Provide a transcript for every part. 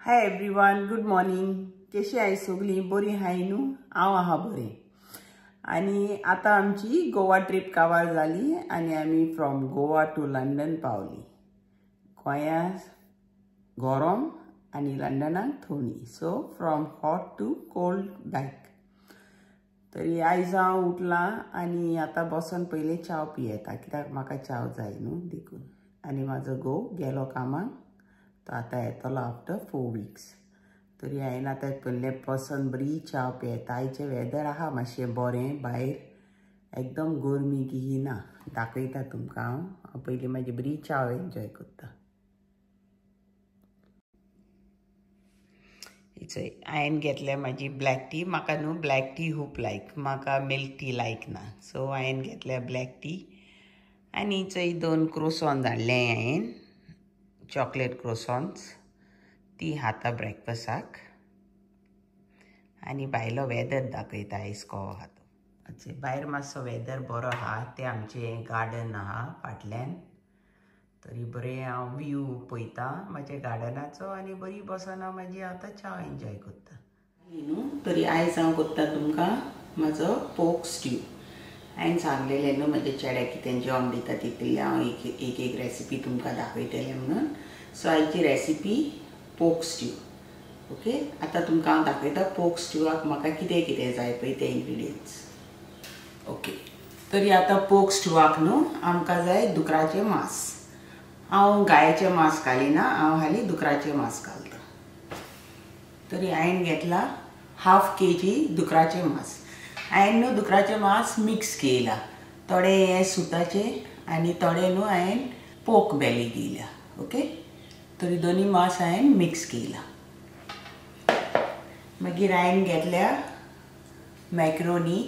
Hi everyone, good morning. कशी आहे सगळी? बरी आहे न्हू? हांव आहा बरें. आणि आता आमची गोवा ट्रिप कवर जाली आणि आमी फ्रॉम गोवा टू लंडन पावली. गोंया गरम आणि लंडनाक थंडी. So from hot to cold back. तरी आयज हांव उठला आणि आता बसून पहिले चाव पियेता, कित्याक म्हाका चाव जाय न्हू देखून. आणि म्हाजो घोव गेलो कामाक, तो आतां येतलो आफ्टर 4 weeks. तरी हांवें आतां पयलें बसून बरी चाव पियेता. आयचें वेदर आहा मातशें बरें, भायर एकदम गरमी किही ना. दाखयता तुमकां हांव पयलीं म्हाजी बरी चाव एन्जॉय करता. हांवें घेतलें म्हाजी ब्लॅक टी. म्हाका न्हू ब्लॅक टी खूब लायक, म्हाका मिल्क टी लायक ना. सो हांवें घेतलें ब्लॅक टी. आनी चोय 2 क्रोसॉन्स हाडले हांवें, चॉकलेट क्रोसॉन्स. ती खाता ब्रेकफास्टाक. आनी भायलो वेदर दाखयता आयज कहो आहा तो. भायर मातसो वेदर बरो आहा. तें आमचें गार्डन आहा फाटल्यान. तरी बरें हांव व्यू पळयता म्हाज्या गार्डनाचो आनी बरी बसून हांव म्हाजी आतां चाव एन्जॉय करता. न्हू तरी आयज हांव करता तुमकां म्हाजो पोर्क स्ट्यू. हांवें सांगलेलें न्हू म्हाज्या चेड्याक कितें जेवण दिता तितूंतली हांव एक रेसिपी तुमकां दाखयतलें म्हणून. सो आयची रेसिपी पोर्क स्ट्यू. ओके, आतां तुमकां हांव दाखयता पोर्क स्ट्यूवाक म्हाका कितें कितें जाय पळय ते इन्ग्रिडियंट्स. ओके, तरी आतां पोर्क स्ट्यूवाक न्हू आमकां जाय दुकराचें मांस. हांव गायेचें मांस घालिना, हांव हाली दुकराचें मांस घालता. तरी हांवें घेतला 1/2 kg दुकराचें मांस. हांवें न्हू दुकराचें मांस मिक्स केला. थोडे हे सुताचें आनी थोडे न्हू हांवें पोर्क बेली केल्या. ओके, तरी दोनी मांस हांवें मिक्स केला. मागीर हांवें घेतल्या मॅक्रोनी.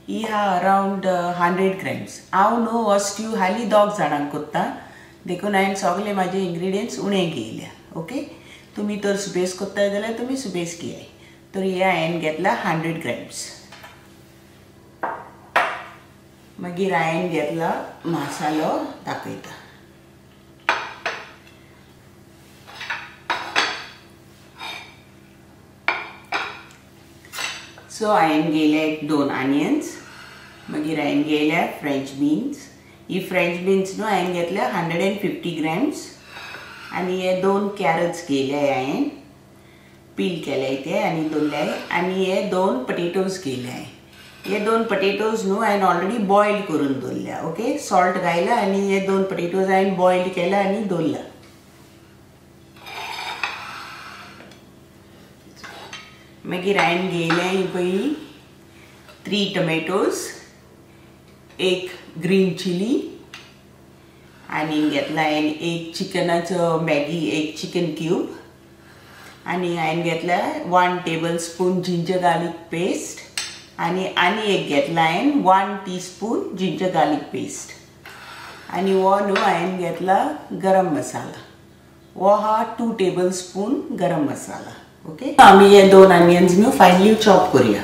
ही हा अरावंड 100 grams. हांव न्हू हो स्ट्यू हाली 2 जाणांक करता देखून हांवें सगळे म्हाजे इन्ग्रिडियंट्स उणें घेयल्या. ओके, तुमी तर सुबेज करताय जाल्यार तुमी सुबेज घेयाय. तरी हे हांवें घेतला 100 grams. मागीर हांवें घेतला मसालो दाखयता. सो हांवें घेयले 2 ऑनियन्स. मागीर हांवें घेयल्या फ्रेंच बीन्स. ही फ्रेंच बीन्स न्हू हांवें घेतल्या 150 grams. आनी हे 2 कॅरट्स घेयले हांवें, पील केले ते आनी दवरले. आनी हे 2 पटेटोज घेयले हांवें. हे 2 पटेटोज न्हू हांवें ऑलरेडी बॉयल करून दवरल्या. ओके, सॉल्ट घायला आनी हे 2 पटेटोज हांवें बॉयल केला आनी दवरला. मागीर हांवें घेयले ही पळय 3 tomatoes, 1 ग्रीन चिली. आनी घेतला हांवें 1 चिकनाचो मॅगी, 1 चिकन क्यूब. आनी हांवें घेतल्या 1 tablespoon जिंजर गार्लीक पेस्ट. आनी एक घेतला हांवें 1 teaspoon जिंजर गार्लीक पेस्ट. आनी हो न्हू हांवें घेतला गरम मसाला. हो हा 2 tablespoon गरम मसाला. ओके, आमी हे 2 ऑनियन्स न्हू फायनली चॉप करूया.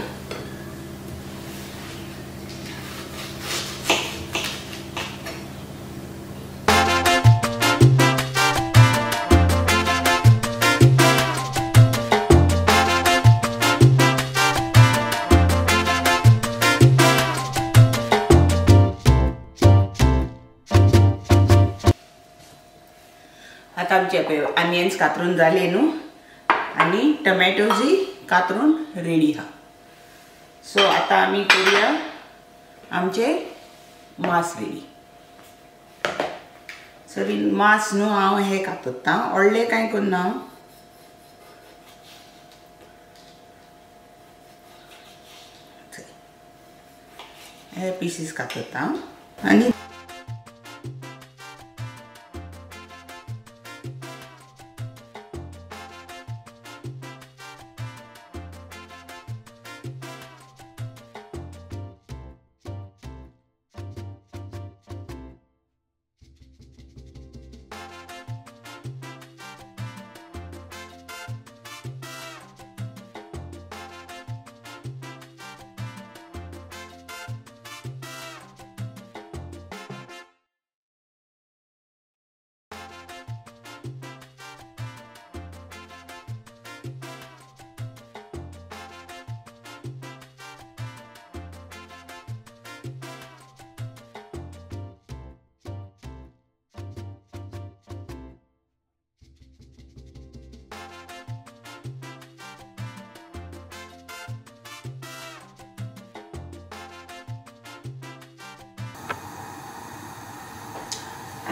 आता आमचे ऑनियन्स कातरून जाले न्हू आनी टमॅटोजूय कातरून रेडी आहा. सो आता आमी करूया आमचे मांस रेडी. सरी मांस न्हू हांव हे कातरता, व्हडले कांय करना. हे पीसीस कातरता आनी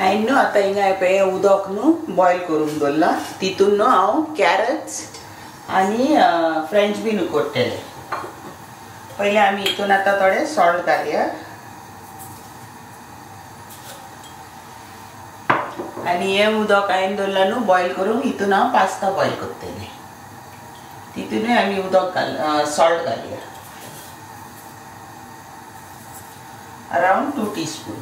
हांवें न्हू आतां हिंगा पळय उदक न्हू बॉयल करून दवरला तितून न्हू हांव कॅरट्स आनी फ्रेंच बीन उकडटले पयलीं आमी हितून आतां थोडे सॉल्ट घालया आनी हें उदक हांवें दवरला न्हू बॉयल करून हितून हांव पास्ता बॉयल करतलें तितूनय आमी उदक सॉल्ट घालया अराउंड 2 टीस्पून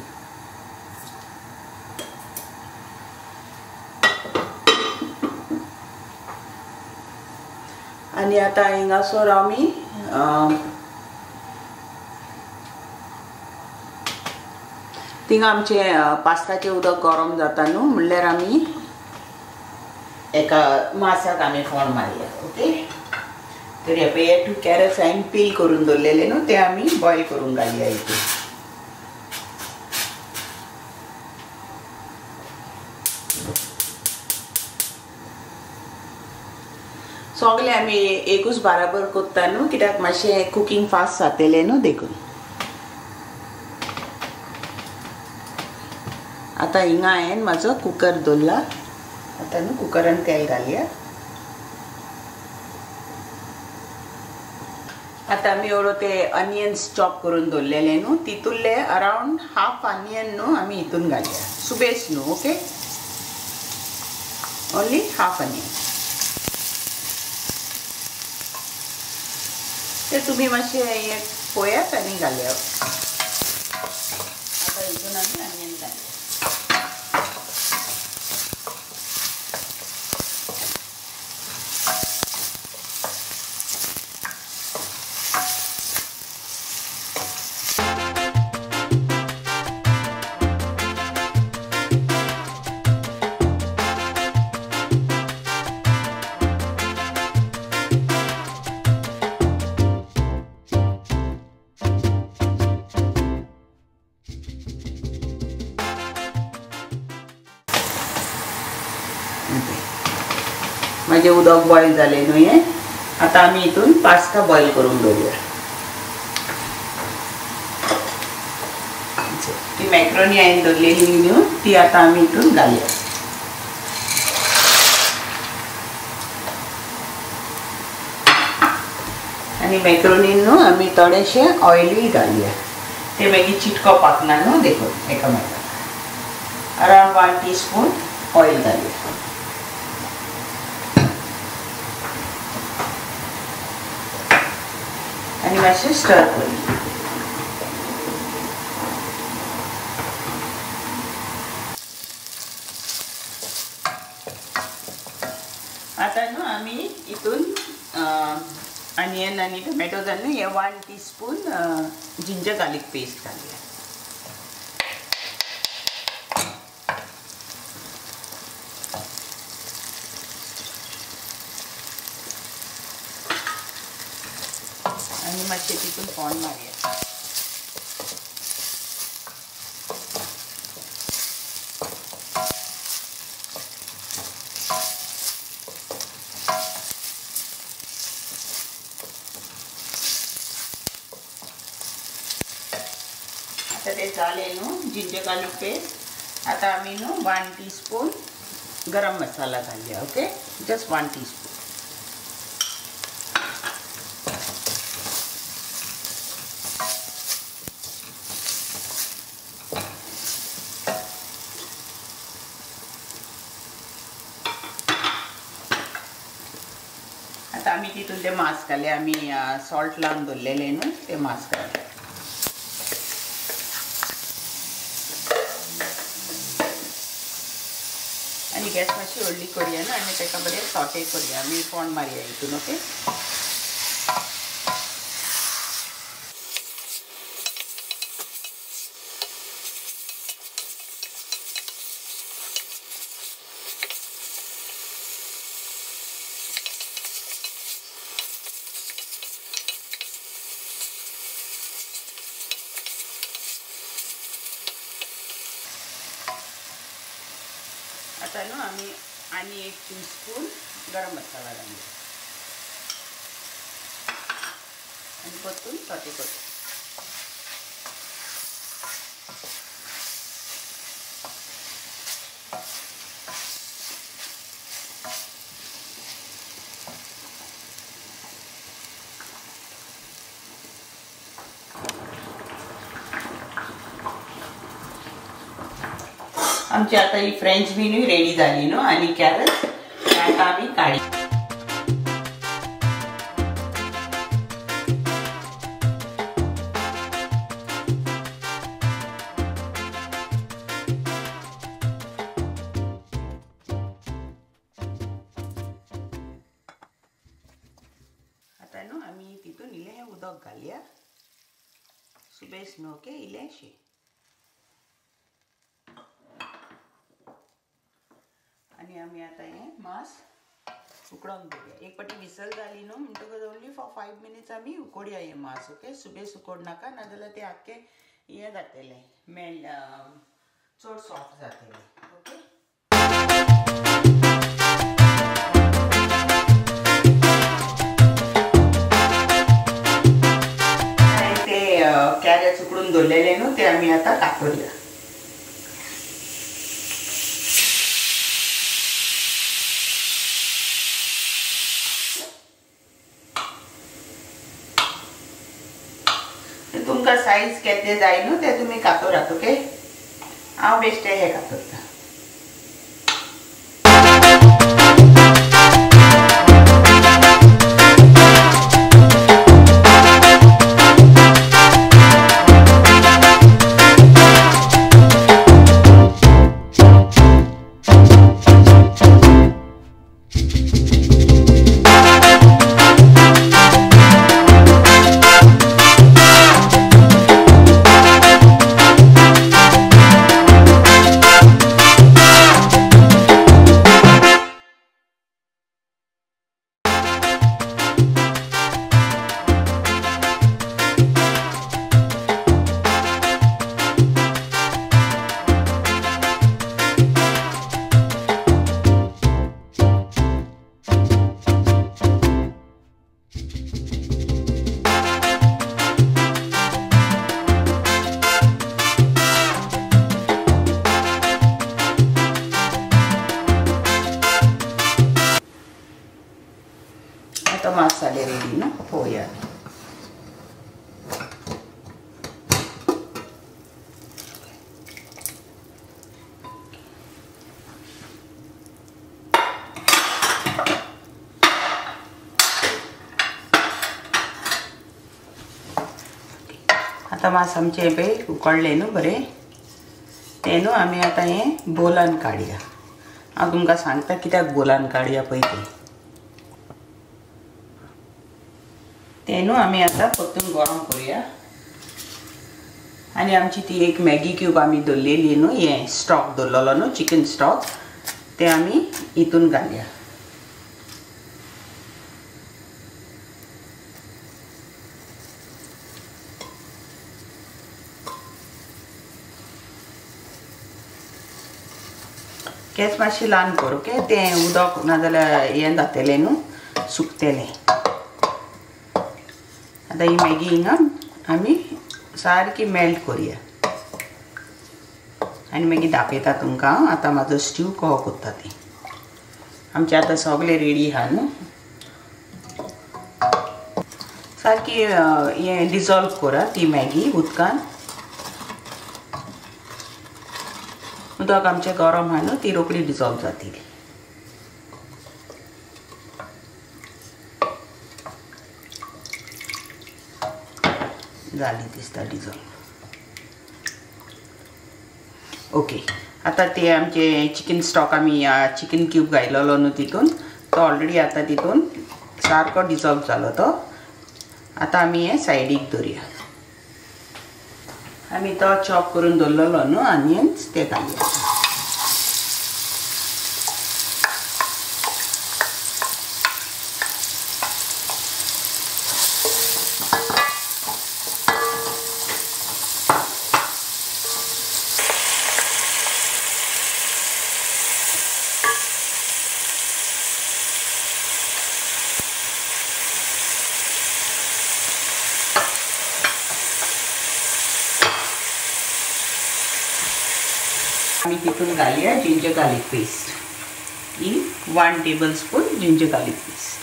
आनी आतां हिंगासर आमी थिंगा आमचे पास्ताचें उदक गरम जाता न्हू म्हणल्यार आमी एका मासाक आमी फोंड मारया ओके तर हे पळय 2 कॅरट्स हांवें पील करून दवरलेले न्हू ते आमी बॉयल करून घालया हितून सगळे आमी एकूच बराबर करता न्हू कित्याक मातशें कुकींग फास्ट जातलें न्हू देखून आतां हिंगा हांवें म्हाजो कुकर दवरला आतां न्हू कुकरान तेल घालया आतां आमी एवढो ते अनियन्स चॉप करून दवरलेले न्हू तितूंतले अराउंड हाफ अनियन न्हू आमी हितून घालया सुबेज न्हू ओके ओन्ली हाफ अनियन ते तुम्ही मातशें हे पळयात आनी घालया आतां हितून आमी अनियन घालया माझे उदक बॉयल जाले न्हू हे आतां आमी हितून पास्ता बॉयल करून दवरुया ती मॅक्रोनी हांवें दवरलेली न्हू ती आतां आमी हितून घालया आनी मॅक्रोनीन न्हू आमी थोडेशें ऑयलूय घालया ते मागीर चिटकोवपाक ना न्हू देखून एकामेकाक अराउंड 1 टीस्पून ऑयल घालया आनी मातशें स्टर करूया आतां न्हू आमी हितून अनियन आनी टोमॅटो घालून हे 1 टीस्पून जिंजर गार्लिक पेस्ट घालया आनी मातशें तितून फोंड मारया आतां ते जालें न्हू जिंजर गार्लिक पेस्ट आतां आमी न्हू 1 टीस्पून गरम मसाला घालया ओके जस्ट 1 टीस्पून आता आमी तितून ते मांस घाले आमी सॉल्ट लावन दवरलेले न्हू ते मांस घाले आनी गॅस मातशी व्हडली करूया ना आनी ताका बरें सॉटे करूया आमी फोंड मारया हितून ओके आता न्हू आमी आनी 1 टीस्पून गरम मसाला घालूया आनी परतून सॉटे करता आमची आता ही फ्रेंच बीन रेडी झाली न्हू आणि कॅरट आता आम्ही काढी आता न्हू आम्ही तितून इल्लें उदक घालया सुबेस न्हू ओके इल्लेंशें आणि आम्ही आता हे मांस उकडून घेऊया एक पाटी विसल जाली न्हू म्हणटकच ओन्ली फॉर 5 मिनिट्स आम्ही उकडया हे मांस ओके सुबेस उकोड नाका नाजाल्यार ते आख्खे हे जातले मेल्ट चड सॉफ्ट जातले ओके ते कॅरेट उकडून दवरलेले न्हू ते आम्ही आता कातरूया तुमका साइज केते जाय न्हू ते तुम्ही कातरात ओके हांव बेश्टे हे कातरता आता मसाले रेडी ना पोया आता मांस आमचे पळय उकडले न्हू बरें ते न्हू आमी आतां हें बोलान काडया हांव तुमकां सांगता कित्याक बोलान काडया पळय ते न्हू आमी आतां परतून गरम करूया आनी आमची ती एक मॅगी क्यूब आमी दवरलेली न्हू हें स्टॉक दवरलेलो न्हू चिकन स्टॉक ते आमी हितून घालया गॅस मातशी ल्हान कर ओके तें उदक नाजाल्यार हें जातलें न्हू सुकतलें आता ही मॅगी हिंगा आमी सारकी मेल्ट करूया आनी मागीर दाखयता तुमकां आतां म्हाजो स्ट्यू कसो करता ती आमचें आतां सगळें रेडी आहा न्हू सारकी हें डिजॉल्व करा ती मॅगी उदकान उदक आमचें गरम आहा न्हू ती रोखडी डिजॉल्व जातली जाली दिसता डिजॉल्व ओके आता ते आमचे चिकन स्टॉक आमी चिकन क्यूब घायलेलो न्हू तितून तो ऑलरेडी आता तितून सारको डिजॉल्व जालो तो आता आमी हे सायडीक दवरया आमी तो चॉप करून दवरलेलो न्हू ऑनियन्स ते घालया आमी तितून घालया जिंजर गार्लिक पेस्ट ही 1 tablespoon ginger garlic paste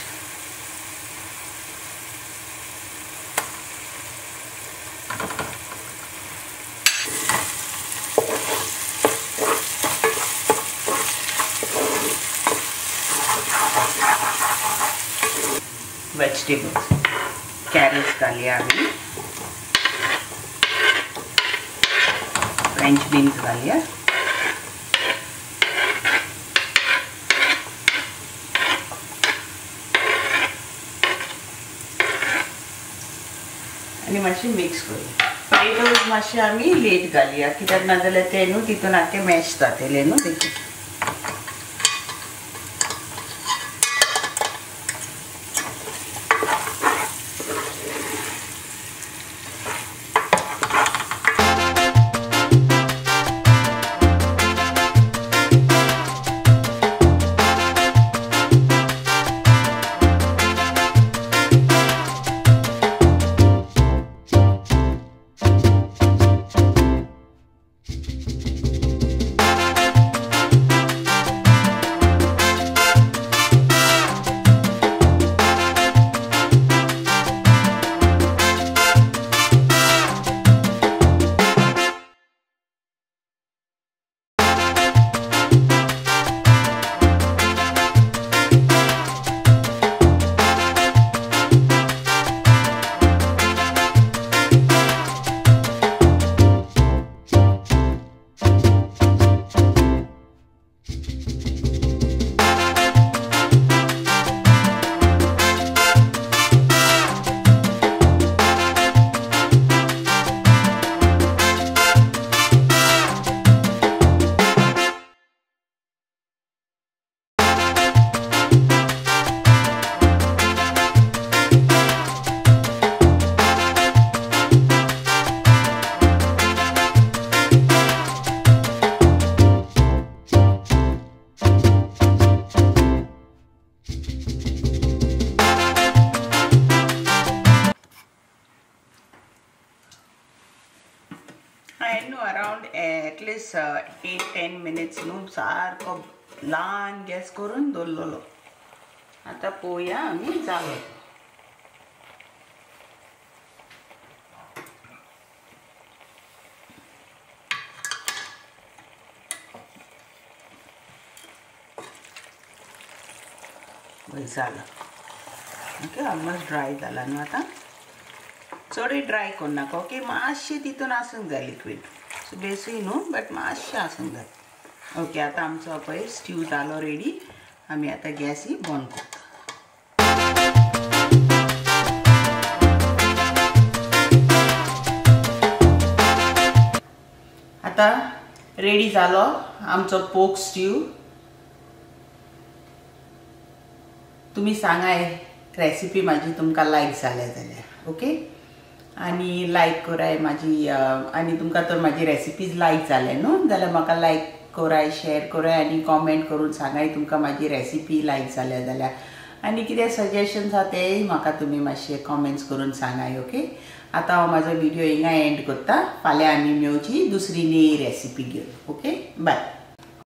vegetables carrots घालया आमी फ्रेंच बीन्स घालया आणि मातशें मिक्स करूया पोटॅटोज मातशें आमी लेट घालया कित्याक नाजाल्यार ते न्हू तितून आख्खे मॅश जातले न्हू देखीक अराउंड एटलीस्ट 8-10 मिनिट्स न्हू सारको ल्हान गॅस करून दवरलेलो आतां पळोवया आमी जालो जालो ओके ऑलमोस्ट ड्राय जाला न्हू आतां चडूय ड्राय करूं नाका ओके मातशें तितून आसूंक जाय लिक्वीड सो बेसूय न्हू बट मातशें आसूंक जाय ओके आतां आमचो पळय स्ट्यू जालो रेडी आमी आतां गॅस ही बंद करता आतां रेडी जालो आमचो पोक स्ट्यू तुम्ही सांगाय रेसिपी माझी तुमकां लायक जाल्या जाल्यार ओके आनी लायक कराय माझी आनी तुमकां तर माझी रेसिपीज लायक जाले न्हू जाल्यार म्हाका लायक कराय शेअर कराय आनी कॉमेंट करून सांगाय तुमकां माझी रेसिपी लायक जाल्या जाल्यार आनी कितें सजेशन्स आहा तेय म्हाका तुमी मातशे कॉमेंट्स करून सांगाय ओके आतां हांव म्हाजो व्हिडिओ हिंगा एंड करता फाल्यां आमी मेळची दुसरी नई रेसिपी घेवन ओके बाय